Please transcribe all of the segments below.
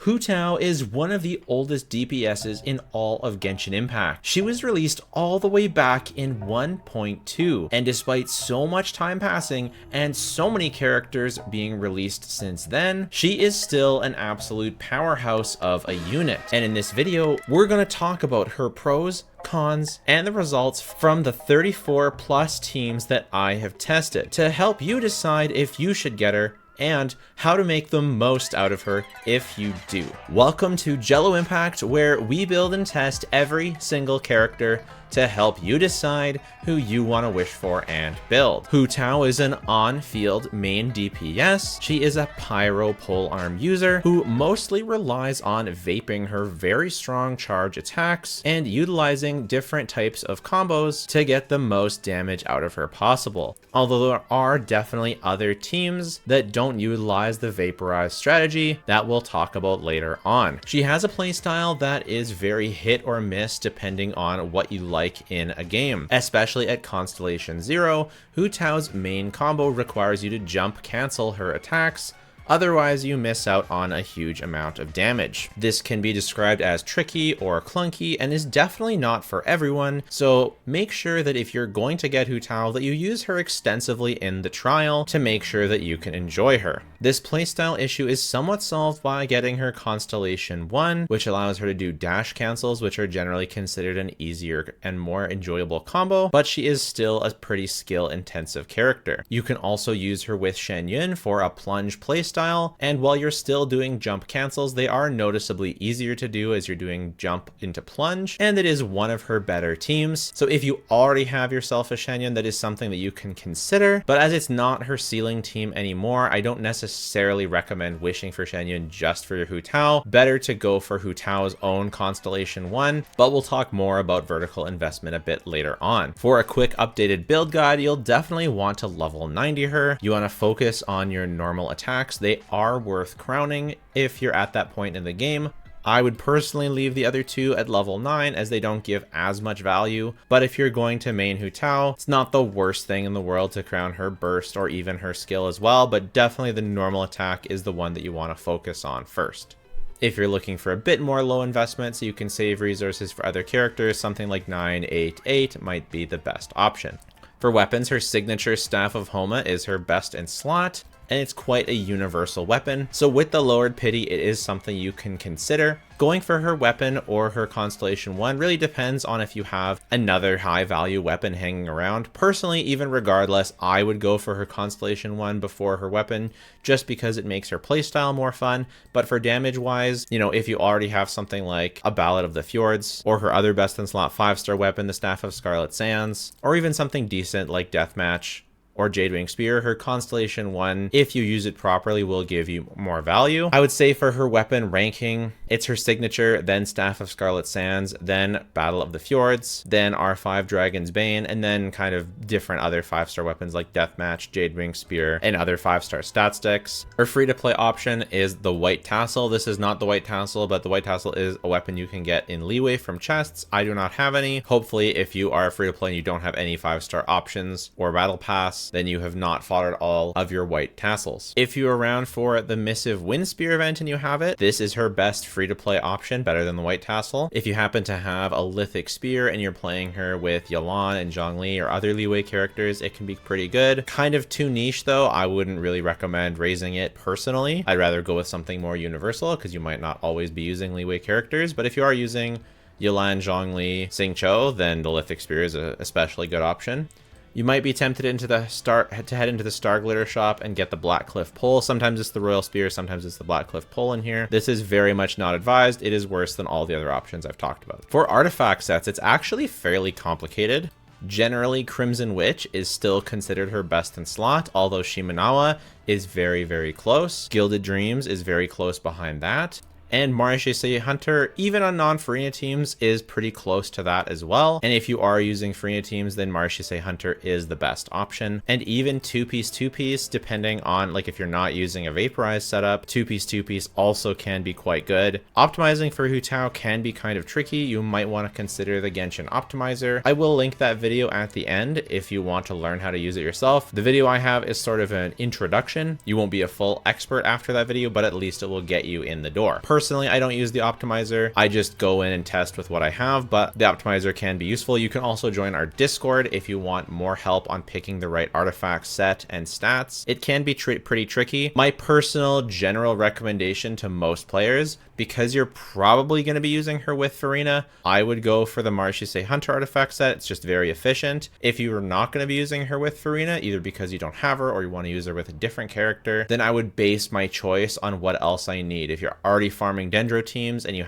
Hu Tao is one of the oldest DPSs in all of Genshin Impact. She was released all the way back in 1.2, and despite so much time passing and so many characters being released since then, she is still an absolute powerhouse of a unit. And in this video, we're going to talk about her pros, cons, and the results from the 34 plus teams that I have tested to help you decide if you should get her and how to make the most out of her if you do. Welcome to Jello Impact, where we build and test every single character to help you decide who you want to wish for and build. Hu Tao is an on-field main DPS. She is a pyro polearm user who mostly relies on vaping her very strong charge attacks and utilizing different types of combos to get the most damage out of her possible. Although there are definitely other teams that don't utilize the vaporize strategy that we'll talk about later on. She has a playstyle that is very hit or miss depending on what you like in a game. Especially at Constellation 0, Hu Tao's main combo requires you to jump cancel her attacks, otherwise you miss out on a huge amount of damage. This can be described as tricky or clunky and is definitely not for everyone, so make sure that if you're going to get Hu Tao that you use her extensively in the trial to make sure that you can enjoy her. This playstyle issue is somewhat solved by getting her Constellation 1, which allows her to do dash cancels, which are generally considered an easier and more enjoyable combo, but she is still a pretty skill intensive character. You can also use her with Shen Yun for a plunge playstyle, and while you're still doing jump cancels, they are noticeably easier to do as you're doing jump into plunge, and it is one of her better teams. So if you already have yourself a Shen Yun, that is something that you can consider, but as it's not her ceiling team anymore, I don't necessarily recommend wishing for Shen Yun just for your Hu Tao. Better to go for Hu Tao's own Constellation 1, but we'll talk more about vertical investment a bit later on. For a quick updated build guide, you'll definitely want to level 90 her. You want to focus on your normal attacks. They are worth crowning if you're at that point in the game. I would personally leave the other two at level 9 as they don't give as much value, but if you're going to main Hu Tao, it's not the worst thing in the world to crown her burst or even her skill as well, but definitely the normal attack is the one that you want to focus on first. If you're looking for a bit more low investment so you can save resources for other characters, something like 988 might be the best option. For weapons, her signature Staff of Homa is her best in slot, and it's quite a universal weapon, so with the lowered pity it is something you can consider. Going for her weapon or her Constellation 1 really depends on if you have another high value weapon hanging around. Personally, even regardless, I would go for her Constellation 1 before her weapon just because it makes her playstyle more fun. But for damage wise, you know, if you already have something like a Ballad of the Fjords or her other best in slot 5-star weapon, the Staff of Scarlet Sands, or even something decent like Deathmatch or Jadewing Spear, her Constellation 1, if you use it properly, will give you more value. I would say for her weapon ranking, it's her signature, then Staff of Scarlet Sands, then Battle of the Fjords, then R5 Dragon's Bane, and then kind of different other 5-star weapons like Deathmatch, Jadewing Spear, and other 5-star stat sticks. Her free-to-play option is the White Tassel. This is not the White Tassel, but the White Tassel is a weapon you can get in leeway from chests. I do not have any. Hopefully, if you are free-to-play and you don't have any 5-star options or Battle Pass, then you have not fought all of your white tassels. If you're around for the Missive Wind Spear event and you have it, this is her best free-to-play option, better than the white tassel. If you happen to have a Lithic Spear and you're playing her with Yelan and Zhongli or other leeway characters, it can be pretty good. Kind of too niche though, I wouldn't really recommend raising it personally. I'd rather go with something more universal because you might not always be using leeway characters, but if you are using Yelan, Zhongli, Xingqiu, then the Lithic Spear is a especially good option. You might be tempted to head into the Star Glitter shop and get the Blackcliff Pole. Sometimes it's the Royal Spear, sometimes it's the Blackcliff Pole in here. This is very much not advised. It is worse than all the other options I've talked about. For artifact sets, it's actually fairly complicated. Generally, Crimson Witch is still considered her best in slot, although Shimenawa is very, very close. Gilded Dreams is very close behind that. And Marechaussee Hunter, even on non-Furina teams, is pretty close to that as well. And if you are using Furina teams, then Marechaussee Hunter is the best option. And even two-piece, depending on, like, if you're not using a vaporized setup, two-piece also can be quite good. Optimizing for Hu Tao can be kind of tricky. You might want to consider the Genshin Optimizer. I will link that video at the end if you want to learn how to use it yourself. The video I have is sort of an introduction. You won't be a full expert after that video, but at least it will get you in the door. Personally, I don't use the optimizer. I just go in and test with what I have, but the optimizer can be useful. You can also join our Discord if you want more help on picking the right artifact set and stats. It can be pretty tricky. My personal general recommendation to most players, because you're probably going to be using her with Furina, I would go for the Marchese Hunter artifact set. It's just very efficient. If you are not going to be using her with Furina, either because you don't have her or you want to use her with a different character, then I would base my choice on what else I need. If you're already farming Dendro teams and you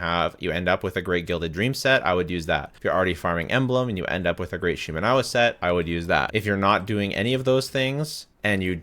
end up with a great Gilded Dream set, I would use that. If you're already farming Emblem and you end up with a great Shimenawa set, I would use that. If you're not doing any of those things, and you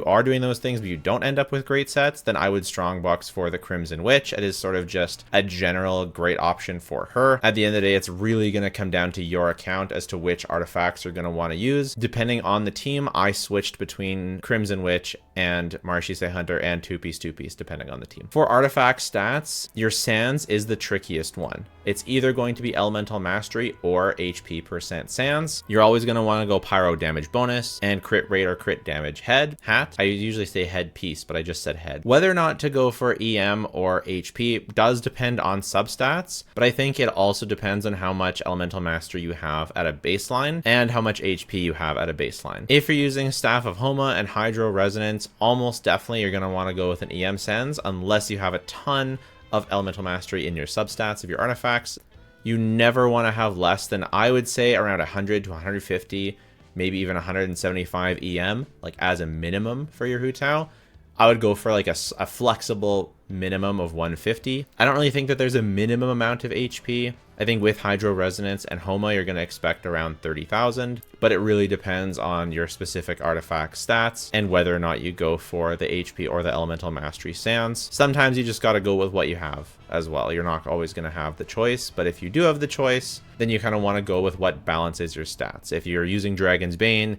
are doing those things but you don't end up with great sets, then I would strongbox for the Crimson Witch. It is sort of just a general great option for her. At the end of the day, it's really going to come down to your account as to which artifacts you're going to want to use. Depending on the team, I switched between Crimson Witch and Marchese Hunter and two-piece depending on the team. For artifact stats, your Sands is the trickiest one. It's either going to be Elemental Mastery or HP % Sands. You're always going to want to go Pyro damage bonus and crit rate or crit damage hat. I usually say head piece, but I just said head. Whether or not to go for EM or HP does depend on substats, but I think it also depends on how much Elemental Mastery you have at a baseline and how much HP you have at a baseline. If you're using Staff of Homa and Hydro Resonance, almost definitely you're going to want to go with an EM Sands unless you have a ton of Elemental Mastery in your substats of your artifacts. You never want to have less than, I would say, around 100 to 150, maybe even 175 EM, like as a minimum for your Hu Tao. I would go for like a flexible minimum of 150. I don't really think that there's a minimum amount of HP. I think with Hydro Resonance and Homa, you're going to expect around 30,000, but it really depends on your specific artifact stats and whether or not you go for the HP or the Elemental Mastery Sands. Sometimes you just got to go with what you have as well. You're not always going to have the choice, but if you do have the choice, then you kind of want to go with what balances your stats. If you're using Dragon's Bane,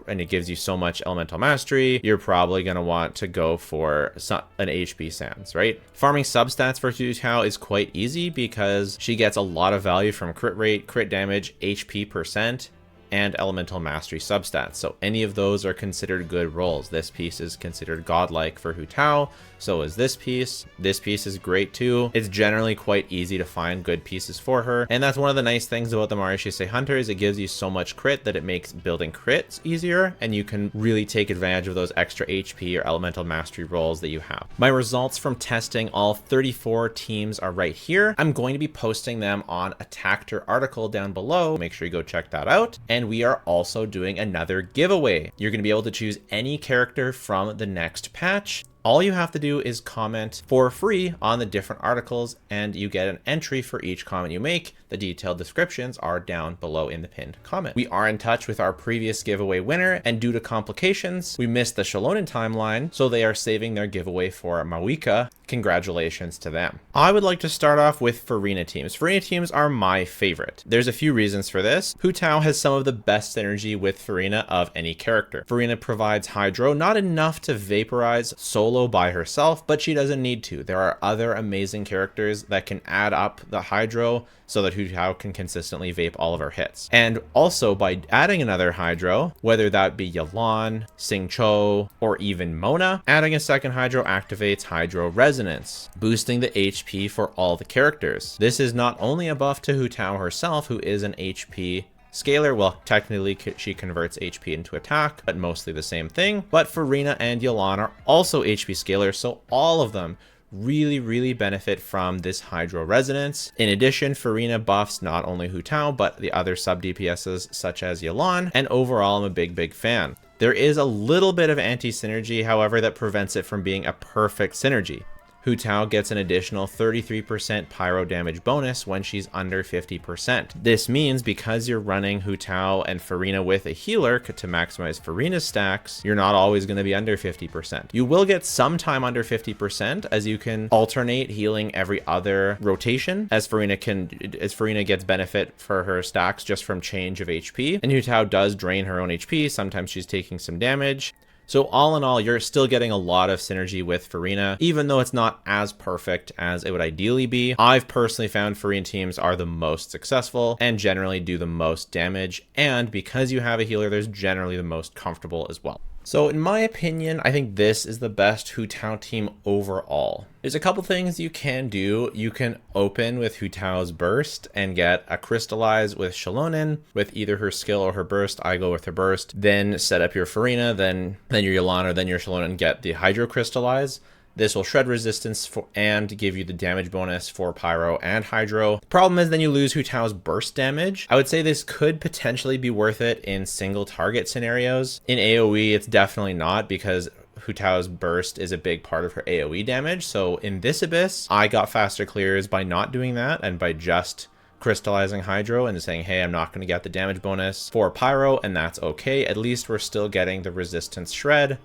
and it gives you so much Elemental Mastery, you're probably going to want to go for an HP Sands, right? Farming substats for Hu Tao is quite easy because she gets a lot of value from crit rate, crit damage, HP %, and Elemental Mastery substats. So any of those are considered good rolls. This piece is considered godlike for Hu Tao, so is this piece. This piece is great too. It's generally quite easy to find good pieces for her, and that's one of the nice things about the Marchese Hunter is it gives you so much crit that it makes building crits easier, and you can really take advantage of those extra HP or Elemental Mastery rolls that you have. My results from testing all 34 teams are right here. I'm going to be posting them on a Tactor article down below. Make sure you go check that out. And we are also doing another giveaway. You're going to be able to choose any character from the next patch. All you have to do is comment for free on the different articles, and you get an entry for each comment you make. The detailed descriptions are down below in the pinned comment. We are in touch with our previous giveaway winner, and due to complications, we missed the Shalonen timeline, so they are saving their giveaway for Mawika. Congratulations to them. I would like to start off with Furina Teams. Furina Teams are my favorite. There's a few reasons for this. Hu Tao has some of the best synergy with Furina of any character. Furina provides Hydro, not enough to vaporize solo by herself, but she doesn't need to. There are other amazing characters that can add up the Hydro so that Hu Tao can consistently vape all of her hits. And also by adding another Hydro, whether that be Yelan, Xingqiu, or even Mona, adding a second Hydro activates Hydro Resonance, boosting the HP for all the characters. This is not only a buff to Hu Tao herself, who is an HP scaler. Well, technically she converts HP into attack, but mostly the same thing. But Furina and Yelan are also HP scalers, so all of them really benefit from this Hydro Resonance. In addition, Furina buffs not only Hu Tao, but the other sub DPSs such as Yelan, and overall I'm a big fan. There is a little bit of anti-synergy, however, that prevents it from being a perfect synergy. Hu Tao gets an additional 33% pyro damage bonus when she's under 50%. This means because you're running Hu Tao and Furina with a healer to maximize Furina's stacks, you're not always going to be under 50%. You will get some time under 50% as you can alternate healing every other rotation as Furina gets benefit for her stacks just from change of HP, and Hu Tao does drain her own HP. Sometimes she's taking some damage. So all in all, you're still getting a lot of synergy with Furina, even though it's not as perfect as it would ideally be. I've personally found Furina teams are the most successful and generally do the most damage, and because you have a healer, there's generally the most comfortable as well. So in my opinion, I think this is the best Hu Tao team overall. There's a couple things you can do. You can open with Hu Tao's burst and get a crystallize with Xiaolonen with either her skill or her burst. I go with her burst. Then set up your Furina, then your Yelan, or then your Xiaolonen, get the hydro crystallize. This will shred resistance and give you the damage bonus for Pyro and Hydro. The problem is then you lose Hu Tao's burst damage. I would say this could potentially be worth it in single target scenarios. In AoE, it's definitely not, because Hu Tao's burst is a big part of her AoE damage. So in this Abyss, I got faster clears by not doing that and by just crystallizing Hydro and saying, hey, I'm not going to get the damage bonus for Pyro, and that's okay. At least we're still getting the resistance shred.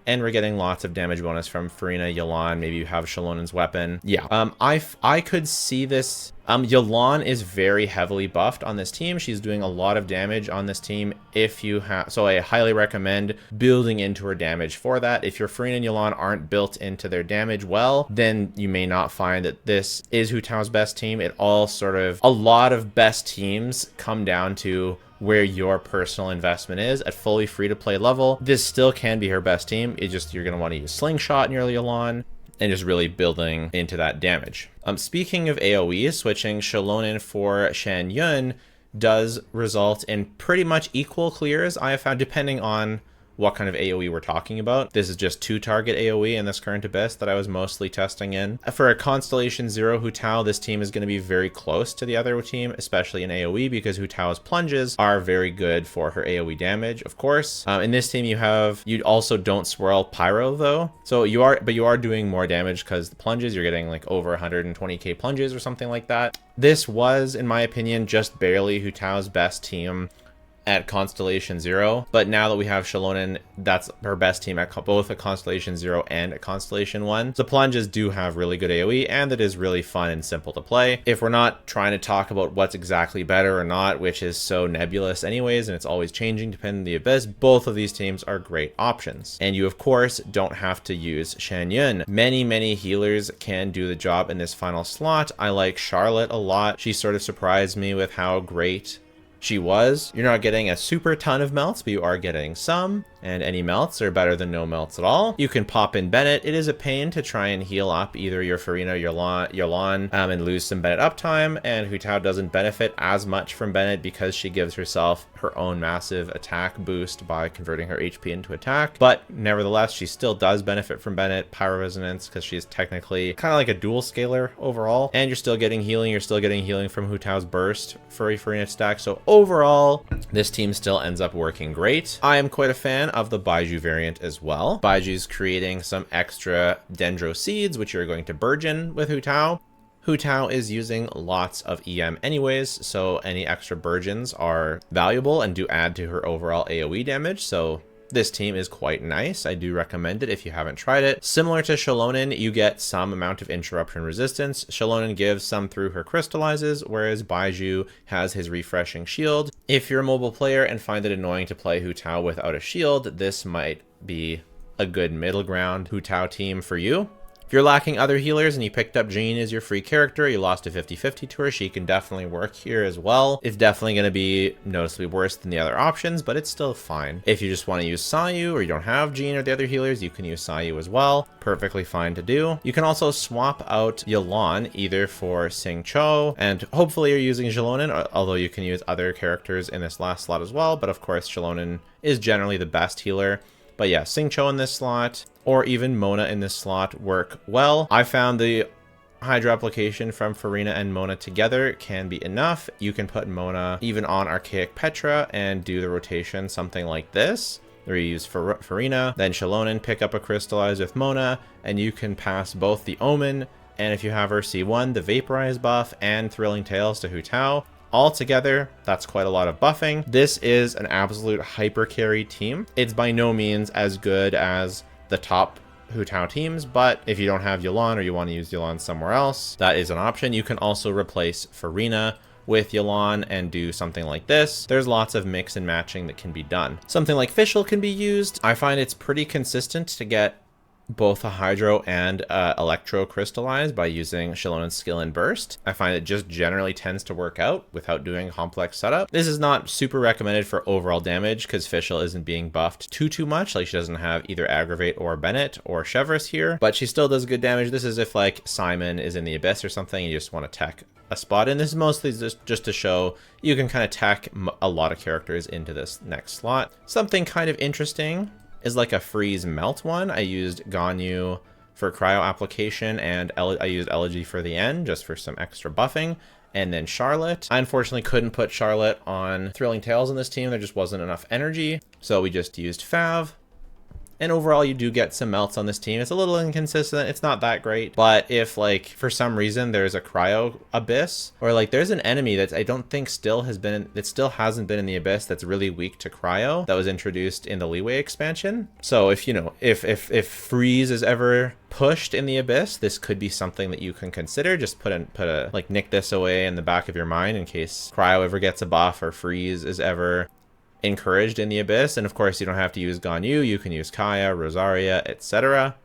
And we're getting lots of damage bonus from Furina, Yelan. Maybe you have Xiaolonen's weapon. Yeah, I could see this. Yelan is very heavily buffed on this team. She's doing a lot of damage on this team. If you have, so I highly recommend building into her damage for that. If your Furina and Yelan aren't built into their damage well, then you may not find that this is Hu Tao's best team. It all sort of, a lot of best teams come down to where your personal investment is. At fully free-to-play level, this still can be her best team. It just, you're going to want to use Slingshot in your Yelan and just really building into that damage. Speaking of AoE, switching Xiaolonen for Shen Yun does result in pretty much equal clears, I have found, depending on what kind of AoE we're talking about. This is just 2-target AoE in this current Abyss that I was mostly testing in. For a Constellation 0 Hu Tao, this team is going to be very close to the other team, especially in AoE, because Hu Tao's plunges are very good for her AoE damage, of course. In this team, you also don't swirl Pyro though. So you are doing more damage because the plunges, you're getting like over 120k plunges or something like that. This was, in my opinion, just barely Hu Tao's best team at Constellation 0, but now that we have Xiaolonen, that's her best team at both at Constellation 0 and at Constellation 1. The plunges do have really good AoE, and it is really fun and simple to play. If we're not trying to talk about what's exactly better or not, which is so nebulous anyways, and it's always changing depending on the Abyss, both of these teams are great options. And you, of course, don't have to use Shen Yun. Many healers can do the job in this final slot. I like Charlotte a lot. She sort of surprised me with how great she was. You're not getting a super ton of melts, but you are getting some, and any melts are better than no melts at all. You can pop in Bennett. It is a pain to try and heal up either your Furina or your Yelan and lose some Bennett uptime, and Hu Tao doesn't benefit as much from Bennett because she gives herself her own massive attack boost by converting her HP into attack. But nevertheless, she still does benefit from Bennett Pyro Resonance because she's technically kind of like a dual scaler overall, and you're still getting healing. You're still getting healing from Hu Tao's burst for a Furina stack. So overall, this team still ends up working great. I am quite a fan of the Baizhu variant as well. Baiju's creating some extra Dendro seeds, which you're going to burgeon with Hu Tao. Hu Tao is using lots of EM anyways, so any extra burgeons are valuable and do add to her overall AoE damage. So this team is quite nice. I do recommend it if you haven't tried it. Similar to Xiaolonen, you get some amount of interruption resistance. Xiaolonen gives some through her crystallizes, whereas Baizhu has his refreshing shield. If you're a mobile player and find it annoying to play Hu Tao without a shield, this might be a good middle ground Hu Tao team for you. If you're lacking other healers and you picked up Jean as your free character, you lost a 50-50 to her, she can definitely work here as well. It's definitely going to be noticeably worse than the other options, but it's still fine. If you just want to use Sayu or you don't have Jean or the other healers, you can use Sayu as well. Perfectly fine to do. You can also swap out Yelan either for Xingqiu, and hopefully you're using Xiaolonen, although you can use other characters in this last slot as well, but of course Xiaolonen is generally the best healer. But yeah, Xingqiu in this slot, or even Mona in this slot, work well. I found the Hydro application from Furina and Mona together can be enough. You can put Mona even on Archaic Petra and do the rotation, something like this. Where you use Furina, then Xiaolonen, pick up a Crystallize with Mona, and you can pass both the Omen, and if you have her C1, the Vaporize buff, and Thrilling Tales to Hu Tao. Altogether, that's quite a lot of buffing. This is an absolute hyper carry team. It's by no means as good as the top Hu Tao teams, but if you don't have Yelan or you want to use Yelan somewhere else, that is an option. You can also replace Furina with Yelan and do something like this. There's lots of mix and matching that can be done. Something like Fischl can be used. I find it's pretty consistent to get both a hydro and electro crystallize by using Shalonen's skill in burst. I find it just generally tends to work out without doing a complex setup. This is not super recommended for overall damage because Fischl isn't being buffed too much. Like, she doesn't have either aggravate or Bennett or Chevreuse here, but she still does good damage. This is if like Simon is in the abyss or something and you just want to tech a spot in. This is mostly just to show you can kind of tech a lot of characters into this next slot. Something kind of interesting is like a freeze melt one. I used Ganyu for cryo application, and I used Elegy for the end just for some extra buffing. And then Charlotte. I unfortunately couldn't put Charlotte on Thrilling Tales in this team. There just wasn't enough energy. So we just used Fav. And overall, you do get some melts on this team. It's a little inconsistent. It's not that great. But if, like, for some reason there's a cryo abyss, or like there's an enemy that I don't think still hasn't been in the abyss that's really weak to cryo that was introduced in the Leeway expansion. So if, you know, if freeze is ever pushed in the abyss, this could be something that you can consider. Just like nick this away in the back of your mind in case cryo ever gets a buff or freeze is ever encouraged in the abyss. And of course, you don't have to use Ganyu. You can use Kaya, Rosaria, etc.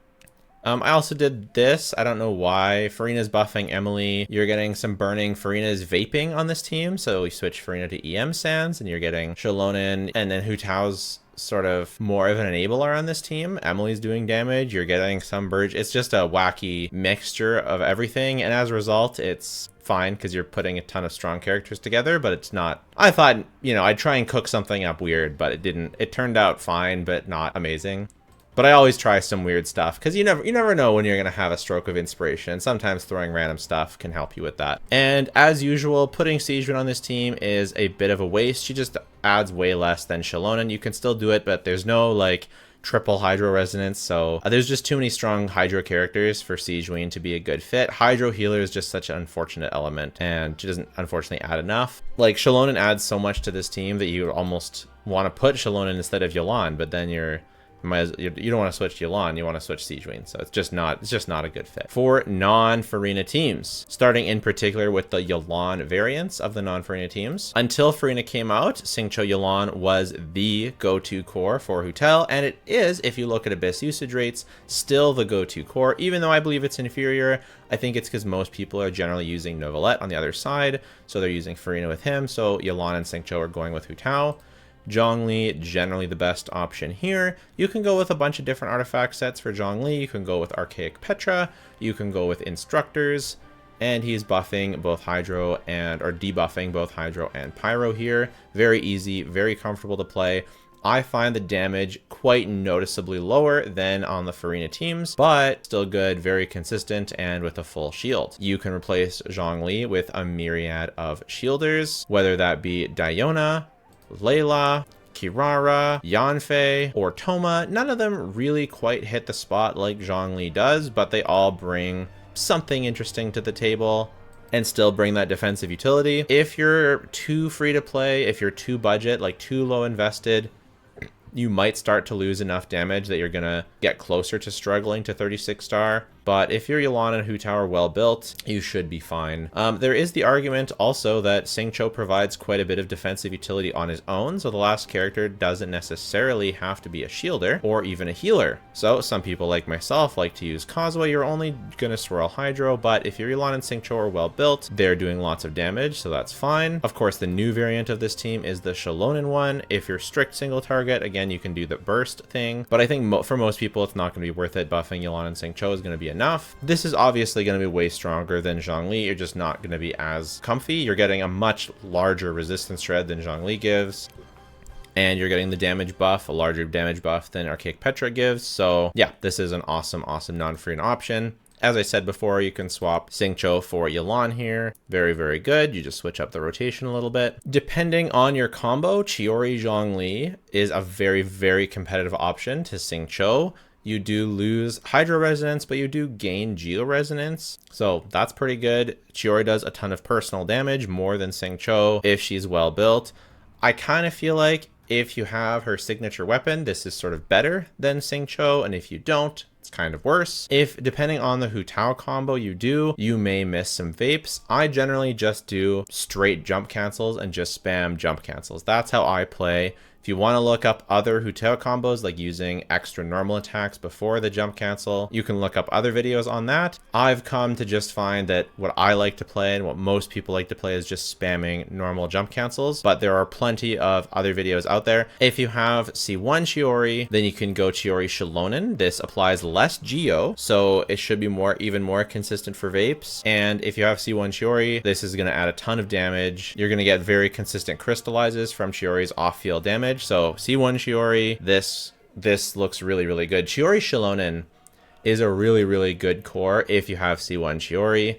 I also did this. I don't know why. Furina's buffing Emily. You're getting some burning. Furina's vaping on this team. So we switch Furina to EM Sands, and you're getting Shalonen, and then Hu Tao's sort of more of an enabler on this team. Emily's doing damage. You're getting some Burge. It's just a wacky mixture of everything. And as a result, it's fine because you're putting a ton of strong characters together, but it's not. I thought, you know, I'd try and cook something up weird, but it didn't. It turned out fine, but not amazing. But I always try some weird stuff because you never know when you're gonna have a stroke of inspiration. Sometimes throwing random stuff can help you with that. And as usual, putting Sijun on this team is a bit of a waste. She just adds way less than Shalonen. You can still do it, but there's no like triple hydro resonance, so there's just too many strong hydro characters for Sijun to be a good fit. Hydro healer is just such an unfortunate element, and she doesn't unfortunately add enough. Like, Shalonen adds so much to this team that you almost want to put Shalonen instead of Yelan, but then you don't want to switch to Yelan, you want to switch Sijun, so it's just not a good fit. For non-Furina teams, starting in particular with the Yelan variants of the non-Furina teams. Until Furina came out, Xingqiu Yelan was the go-to core for Hu Tao, and it is, if you look at Abyss usage rates, still the go-to core, even though I believe it's inferior. I think it's because most people are generally using Novelette on the other side, so they're using Furina with him, so Yelan and Xingqiu are going with Hu Tao. Zhongli, generally the best option here. You can go with a bunch of different artifact sets for Zhongli. You can go with Archaic Petra. You can go with Instructors. And he's buffing both Hydro or debuffing both Hydro and Pyro here. Very easy, very comfortable to play. I find the damage quite noticeably lower than on the Furina teams, but still good, very consistent, and with a full shield. You can replace Zhongli with a myriad of shielders, whether that be Diona, Layla, Kirara, Yanfei, or Toma. None of them really quite hit the spot like Zhongli does, but they all bring something interesting to the table and still bring that defensive utility. If you're too free to play, if you're too budget, like too low invested, you might start to lose enough damage that you're gonna get closer to struggling to 36 star. But if your Yelan and Hu Tao are well built, you should be fine. There is the argument also that Xingqiu provides quite a bit of defensive utility on his own, so the last character doesn't necessarily have to be a shielder or even a healer. So some people like myself like to use Causeway. You're only gonna swirl Hydro, but if your Yelan and Xingqiu are well built, they're doing lots of damage, so that's fine. Of course, the new variant of this team is the Shalonen one. If you're strict single target, again, you can do the burst thing, but I think for most people, it's not gonna be worth it. Buffing Yelan and Xingqiu is gonna be enough. This is obviously going to be way stronger than Zhongli. You're just not going to be as comfy. You're getting a much larger resistance shred than Zhongli gives. And you're getting the damage buff, a larger damage buff than Archaic Petra gives. So yeah, this is an awesome non-Furina option. As I said before, you can swap Xingqiu for Yelan here. Very, very good. You just switch up the rotation a little bit. Depending on your combo, Chiori Zhongli is a very, very competitive option to Xingqiu. You do lose Hydro Resonance, but you do gain Geo Resonance. So that's pretty good. Chiori does a ton of personal damage, more than Xingqiu if she's well built. I kind of feel like if you have her signature weapon, this is sort of better than Xingqiu, and if you don't, it's kind of worse. If, depending on the Hu Tao combo you may miss some vapes. I generally just do straight jump cancels and just spam jump cancels. That's how I play If you want to look up other Hu Tao combos, like using extra normal attacks before the jump cancel, you can look up other videos on that. I've come to just find that what I like to play and what most people like to play is just spamming normal jump cancels, but there are plenty of other videos out there. If you have C1 Chiori, then you can go Chiori Shilonen. This applies less Geo, so it should be even more consistent for vapes. And if you have C1 Chiori, this is going to add a ton of damage. You're going to get very consistent crystallizes from Chiori's off-field damage. So C1 Chiori, this looks really, really good. Chiori Shilonen is a really, really good core if you have C1 Chiori.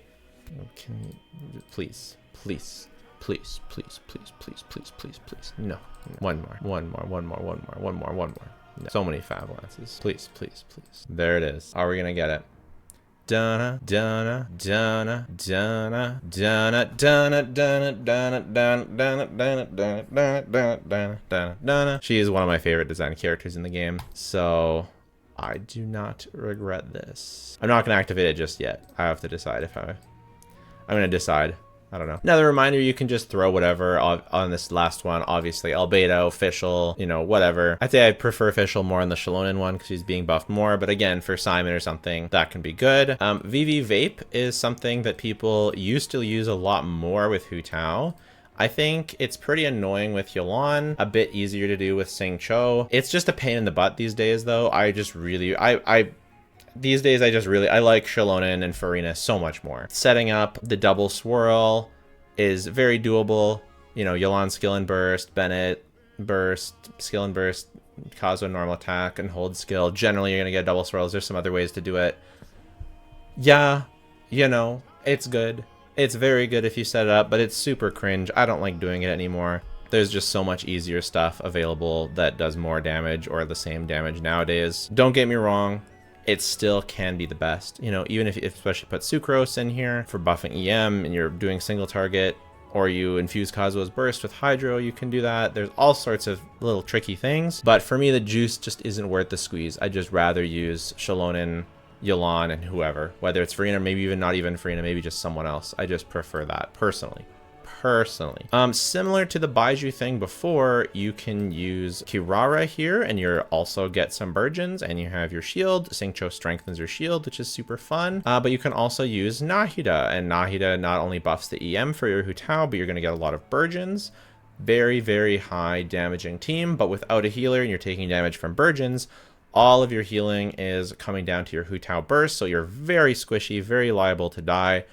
Can you, please. No. One more. No. So many Fab Lances. Please. There it is. Are we gonna get it? Donna. She is one of my favorite design characters in the game, so I do not regret this. I'm not gonna activate it just yet. I have to decide if I'm gonna decide. I don't know. Another reminder, you can just throw whatever on this last one. Obviously, Albedo, Fischl, you know, whatever. I'd say I prefer Fischl more on the Shilonen one because he's being buffed more. But again, for Simon or something, that can be good. VV Vape is something that people used to use a lot more with Hu Tao. I think it's pretty annoying with Yulan, a bit easier to do with Sing Cho. It's just a pain in the butt these days, though. These days, I like Shilonen and Furina so much more. Setting up the double swirl is very doable. You know, Yulan skill and burst, Bennett burst, skill and burst, Kazuo normal attack, and hold skill. Generally, you're going to get double swirls. There's some other ways to do it. Yeah, you know, it's good. It's very good if you set it up, but it's super cringe. I don't like doing it anymore. There's just so much easier stuff available that does more damage or the same damage nowadays. Don't get me wrong. It still can be the best, you know, even if you especially put Sucrose in here for buffing EM and you're doing single target, or you infuse Kazuo's burst with Hydro, you can do that. There's all sorts of little tricky things, but for me, the juice just isn't worth the squeeze. I'd just rather use Shilonen, Yulan, and whoever, whether it's Furina, maybe even not even Furina, maybe just someone else. I just prefer that personally. Similar to the Baiju thing before, you can use Kirara here and you also get some Burgeons and you have your shield. Singcho strengthens your shield, which is super fun. But you can also use Nahida, and Nahida not only buffs the EM for your Hu Tao, but you're going to get a lot of Burgeons. Very, very high damaging team, but without a healer and you're taking damage from Burgeons, all of your healing is coming down to your Hu Tao burst, so you're very squishy, very liable to die.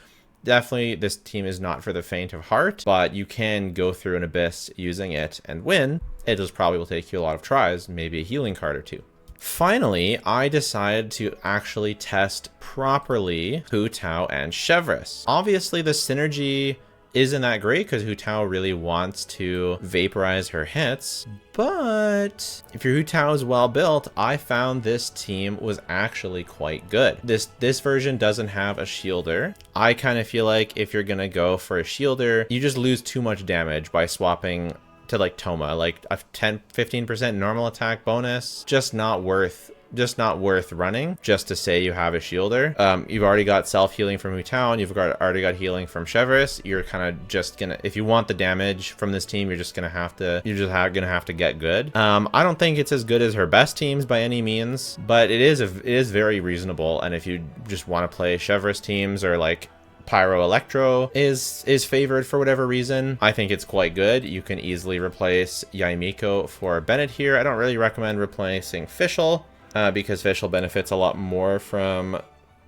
Definitely, this team is not for the faint of heart, but you can go through an abyss using it and win. It just probably will take you a lot of tries, maybe a healing card or two. Finally, I decided to actually test properly Hu Tao and Chevreuse. Obviously, the synergy isn't that great because Hu Tao really wants to vaporize her hits, but if your Hu Tao is well built, I found this team was actually quite good. This version doesn't have a shielder. I kind of feel like if you're gonna go for a shielder, you just lose too much damage by swapping to like Toma, like a 10-15% normal attack bonus. Just not worth running just to say you have a shielder. You've already got self-healing from Hu Tao and already got healing from Chevreuse. You're kind of just gonna, if you want the damage from this team, you're just gonna have to get good. I don't think it's as good as her best teams by any means, but it is very reasonable. And if you just want to play Chevreuse teams or like Pyro Electro is favored for whatever reason, I think it's quite good. You can easily replace Yoimiya for Bennett here. I don't really recommend replacing Fischl, because Fischl benefits a lot more from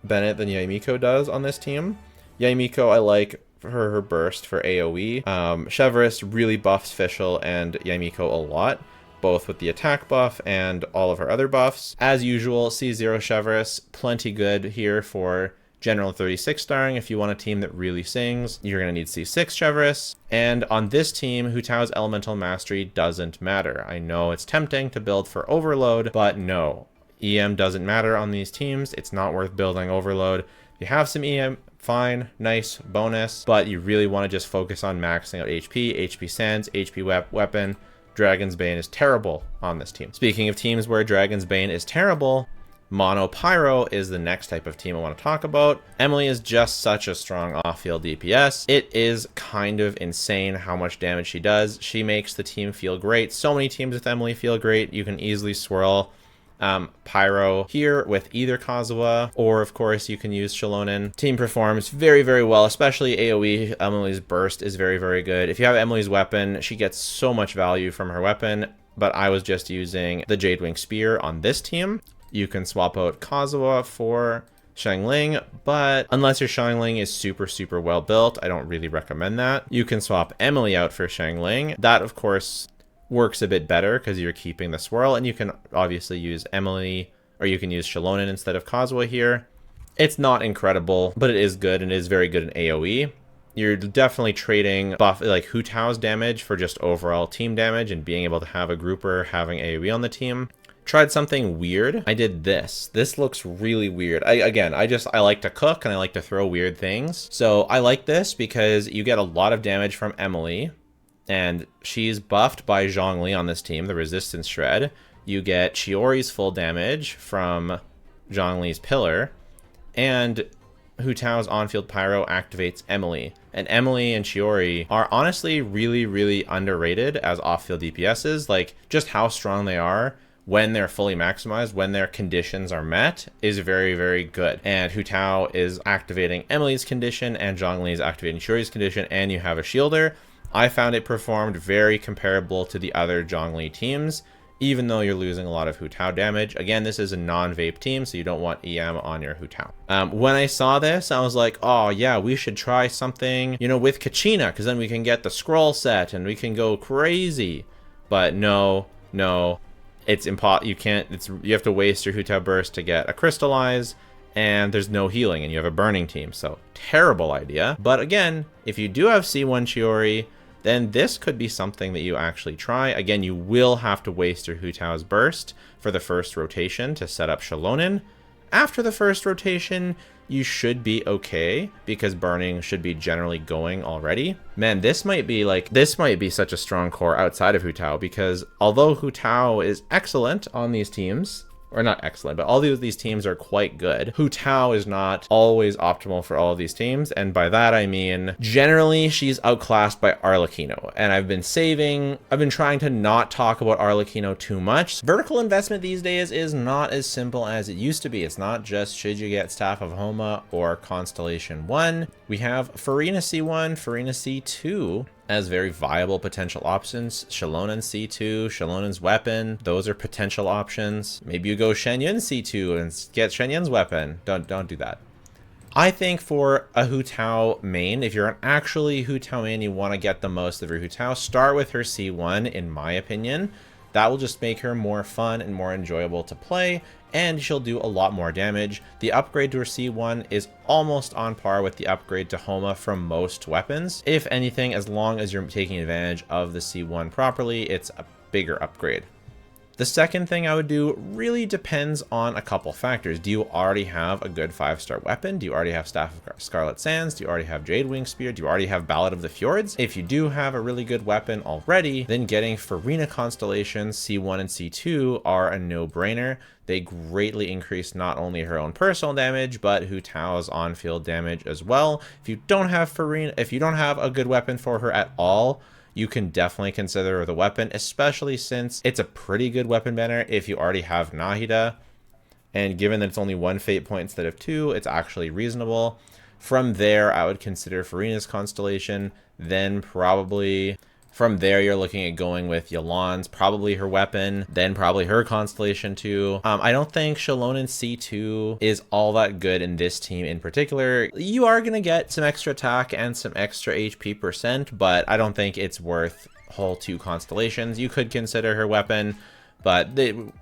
Bennett than Yoimiya does on this team. Yoimiya, I like her burst for AoE. Chevreuse really buffs Fischl and Yoimiya a lot, both with the attack buff and all of her other buffs. As usual, C0 Chevreuse, plenty good here for General 36 starring. If you want a team that really sings, you're going to need C6 Chevreuse. And on this team, Hu Tao's Elemental Mastery doesn't matter. I know it's tempting to build for Overload, but no. EM doesn't matter on these teams. It's not worth building Overload. If you have some EM, fine, nice, bonus, but you really want to just focus on maxing out HP Sands, HP Weapon. Dragon's Bane is terrible on this team. Speaking of teams where Dragon's Bane is terrible, Mono Pyro is the next type of team I want to talk about. Emily is just such a strong off-field DPS. It is kind of insane how much damage she does. She makes the team feel great. So many teams with Emily feel great. You can easily swirl Pyro here with either Kazuha, or of course you can use Shilonen. Team performs very, very well, especially AoE. Emily's burst is very, very good. If you have Emily's weapon, she gets so much value from her weapon, but I was just using the Jadewing Spear on this team. You can swap out Kazuha for Xiangling, but unless your Xiangling is super, super well built, I don't really recommend that. You can swap Emily out for Xiangling. That, of course, works a bit better because you're keeping the swirl, and you can obviously use Emily, or you can use Shilonen instead of Kazuha here. It's not incredible, but it is good, and it is very good in AoE. You're definitely trading buff like Hu Tao's damage for just overall team damage, and being able to have a grouper having AoE on the team. Tried something weird. I did this. This looks really weird. I like to cook and I like to throw weird things. So I like this because you get a lot of damage from Emily, and she's buffed by Zhongli on this team, the resistance shred. You get Chiori's full damage from Zhongli's pillar, and Hu Tao's on-field pyro activates Emily. And Emily and Chiori are honestly really, really underrated as off-field DPSs. Like, just how strong they are when they're fully maximized, when their conditions are met, is very, very good. And Hu Tao is activating Emily's condition, and Zhongli is activating Chiori's condition, and you have a shielder. I found it performed very comparable to the other Zhongli teams, even though you're losing a lot of Hu Tao damage. Again, this is a non-vape team, so you don't want EM on your Hu Tao. When I saw this, I was like, oh yeah, we should try something, you know, with Keqing, because then we can get the scroll set and we can go crazy. But no, it's impossible. You have to waste your Hu Tao burst to get a crystallize, and there's no healing, and you have a burning team, so terrible idea. But again, if you do have C1 Chiori, then this could be something that you actually try. Again, you will have to waste your Hu Tao's burst for the first rotation to set up Shilonen. After the first rotation, you should be okay, because burning should be generally going already. Man, this might be such a strong core outside of Hu Tao, because although Hu Tao is excellent on these teams, or not excellent, but all of these teams are quite good, Hu Tao is not always optimal for all of these teams. And by that, I mean, generally she's outclassed by Arlecchino. And I've been trying to not talk about Arlecchino too much. Vertical investment these days is not as simple as it used to be. It's not just should you get Staff of Homa or Constellation 1. We have Furina C1, Furina C2 as very viable potential options. Shilonen C2, Shilonen's weapon, those are potential options. Maybe you go Shenyun C2 and get Shenyun's weapon. Don't do that. I think for a Hu Tao main, if you're an actually Hu Tao main, you want to get the most of your Hu Tao, start with her C1, in my opinion. That will just make her more fun and more enjoyable to play, and she'll do a lot more damage. The upgrade to her C1 is almost on par with the upgrade to Homa from most weapons. If anything, as long as you're taking advantage of the C1 properly, it's a bigger upgrade. The second thing I would do really depends on a couple factors. Do you already have a good 5-star weapon? Do you already have Staff of Scarlet Sands? Do you already have Jadewing Spear? Do you already have Ballad of the Fjords? If you do have a really good weapon already, then getting Furina Constellations C1 and C2 are a no-brainer. They greatly increase not only her own personal damage, but Hu Tao's on-field damage as well. If you don't have Furina, if you don't have a good weapon for her at all, you can definitely consider the weapon, especially since it's a pretty good weapon banner if you already have Nahida. And given that it's only 1 fate point instead of 2, it's actually reasonable. From there, I would consider Furina's Constellation. Then probably from there, you're looking at going with Yelan's, probably her weapon, then probably her Constellation too. I don't think Shilonen C2 is all that good in this team in particular. You are going to get some extra attack and some extra HP %, but I don't think it's worth whole 2 Constellations. You could consider her weapon, but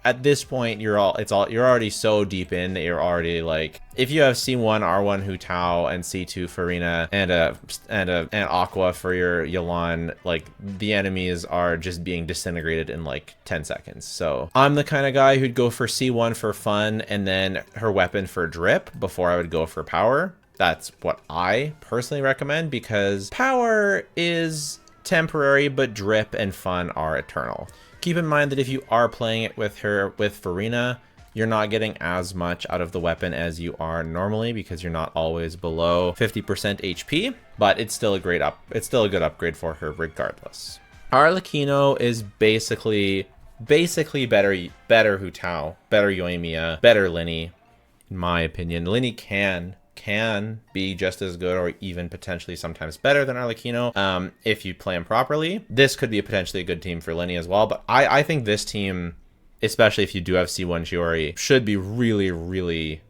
at this point, you're already so deep in that you're already like, if you have C1 R1 Hu Tao and C2 Furina and Aqua for your Yelan, like the enemies are just being disintegrated in like 10 seconds. So I'm the kind of guy who'd go for C1 for fun and then her weapon for drip before I would go for power. That's what I personally recommend, because power is temporary, but drip and fun are eternal. Keep in mind that if you are playing it with Furina, you're not getting as much out of the weapon as you are normally because you're not always below 50% HP, but it's still a good upgrade for her regardless. Arlecchino is basically better Hu Tao, better Yoimiya, better Linny, in my opinion. Linny can be just as good or even potentially sometimes better than Arlecchino if you play him properly. This could be potentially a good team for Linny as well, but I think this team, especially if you do have C1 Shiori, should be really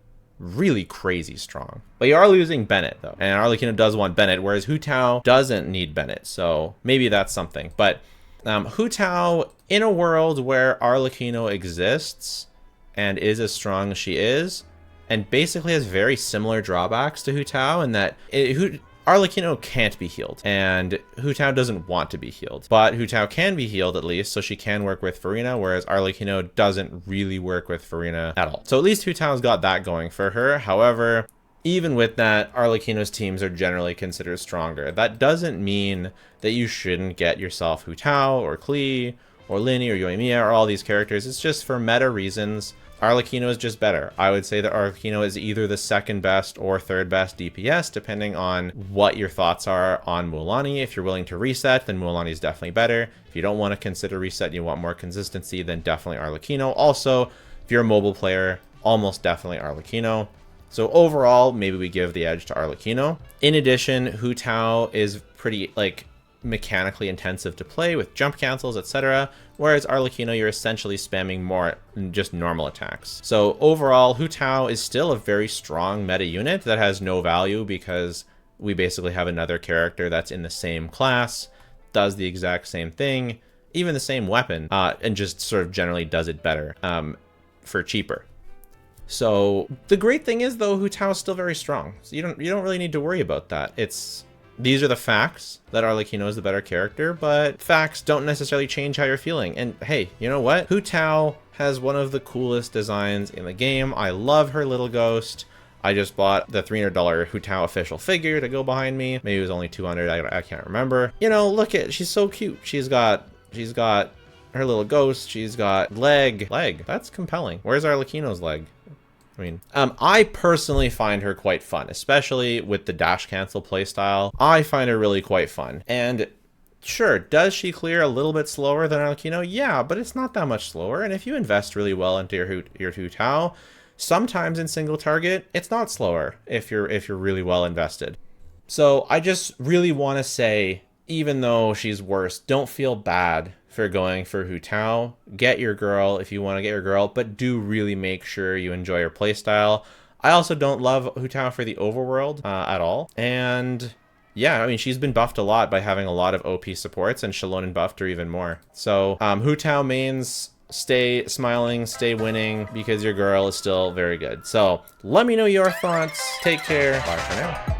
crazy strong. But you are losing Bennett though, and Arlecchino does want Bennett, whereas Hu Tao doesn't need Bennett, so maybe that's something. But Hu Tao, in a world where Arlecchino exists and is as strong as she is, and basically has very similar drawbacks to Hu Tao in that Arlecchino can't be healed, and Hu Tao doesn't want to be healed. But Hu Tao can be healed at least, so she can work with Furina, whereas Arlecchino doesn't really work with Furina at all. So at least Hu Tao's got that going for her. However, even with that, Arlecchino's teams are generally considered stronger. That doesn't mean that you shouldn't get yourself Hu Tao or Klee or Linny or Yoimiya or all these characters. It's just for meta reasons. Arlecchino is just better. I would say that Arlecchino is either the second best or third best DPS, depending on what your thoughts are on Mualani. If you're willing to reset, then Mualani is definitely better. If you don't want to consider reset and you want more consistency, then definitely Arlecchino. Also, if you're a mobile player, almost definitely Arlecchino. So overall, maybe we give the edge to Arlecchino. In addition, Hu Tao is pretty mechanically intensive to play with jump cancels, etc. Whereas Arlecchino, you're essentially spamming more just normal attacks. So overall, Hu Tao is still a very strong meta unit that has no value because we basically have another character that's in the same class, does the exact same thing, even the same weapon, and just sort of generally does it better for cheaper. So the great thing is though, Hu Tao is still very strong. So you don't really need to worry about that. These are the facts that Arlecchino is the better character, but facts don't necessarily change how you're feeling. And hey, you know what? Hu Tao has one of the coolest designs in the game. I love her little ghost. I just bought the $300 Hu Tao official figure to go behind me. Maybe it was only $200, I can't remember. You know, look at, she's so cute. She's got her little ghost. She's got leg. That's compelling. Where's Arlecchino's leg? I mean, I personally find her quite fun, especially with the dash cancel playstyle. I find her really quite fun. And sure, does she clear a little bit slower than Arlecchino? Yeah, but it's not that much slower. And if you invest really well into your Hu Tao, sometimes in single target, it's not slower if you're really well invested. So I just really want to say, even though she's worse, don't feel bad for going for Hu Tao. Get your girl if you want to get your girl, but do really make sure you enjoy your playstyle. I also don't love Hu Tao for the overworld at all. And yeah, I mean, she's been buffed a lot by having a lot of OP supports, and Shallonen buffed her even more. So Hu Tao mains, stay smiling, stay winning, because your girl is still very good. So let me know your thoughts. Take care. Bye for now.